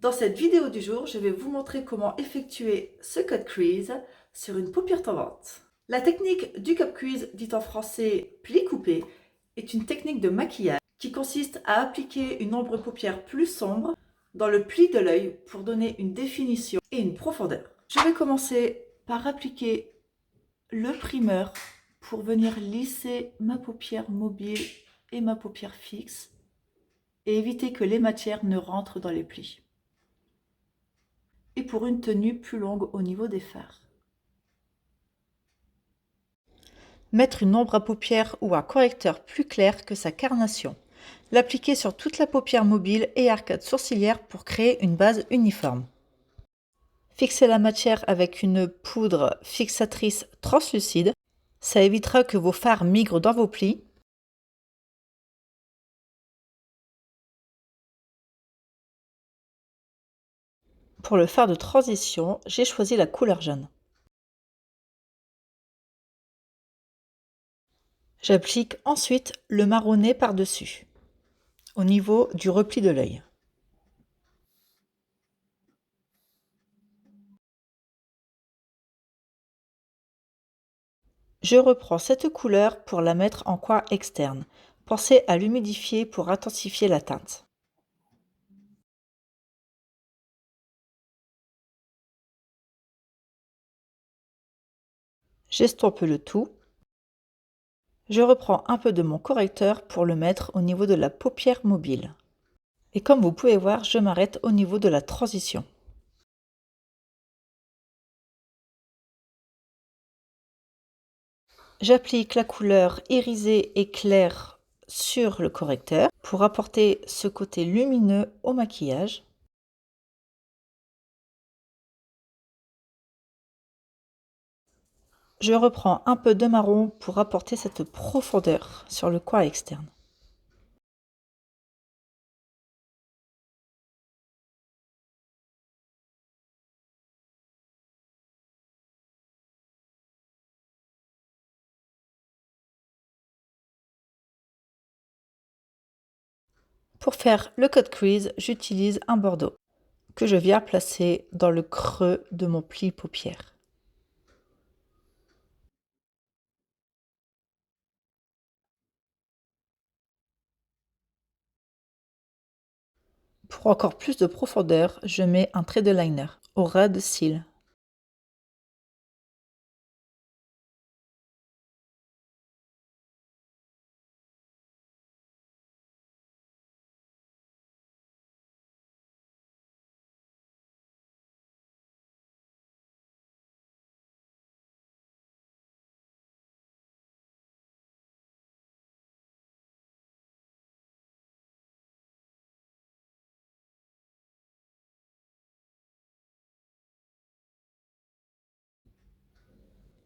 Dans cette vidéo du jour, je vais vous montrer comment effectuer ce cut crease sur une paupière tombante. La technique du cut crease, dite en français pli coupé, est une technique de maquillage qui consiste à appliquer une ombre paupière plus sombre dans le pli de l'œil pour donner une définition et une profondeur. Je vais commencer par appliquer le primer pour venir lisser ma paupière mobile et ma paupière fixe et éviter que les matières ne rentrent dans les plis. Et pour une tenue plus longue au niveau des fards. Mettre une ombre à paupières ou un correcteur plus clair que sa carnation. L'appliquer sur toute la paupière mobile et arcade sourcilière pour créer une base uniforme. Fixer la matière avec une poudre fixatrice translucide. Ça évitera que vos fards migrent dans vos plis. Pour le fard de transition, j'ai choisi la couleur jaune. J'applique ensuite le marronné par-dessus, au niveau du repli de l'œil. Je reprends cette couleur pour la mettre en coin externe. Pensez à l'humidifier pour intensifier la teinte. J'estompe le tout. Je reprends un peu de mon correcteur pour le mettre au niveau de la paupière mobile. Et comme vous pouvez voir, je m'arrête au niveau de la transition. J'applique la couleur irisée et claire sur le correcteur pour apporter ce côté lumineux au maquillage. Je reprends un peu de marron pour apporter cette profondeur sur le coin externe. Pour faire le cut crease, j'utilise un bordeaux que je viens placer dans le creux de mon pli paupière. Pour encore plus de profondeur, je mets un trait de liner au ras de cils.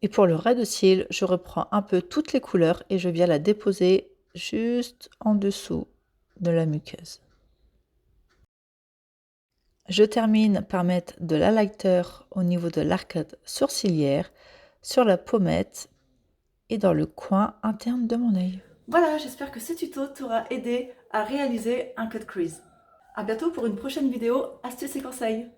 Et pour le ras de cils, je reprends un peu toutes les couleurs et je viens la déposer juste en dessous de la muqueuse. Je termine par mettre de l'highlighter au niveau de l'arcade sourcilière, sur la pommette et dans le coin interne de mon œil. Voilà, j'espère que ce tuto t'aura aidé à réaliser un cut crease. A bientôt pour une prochaine vidéo astuces et conseils.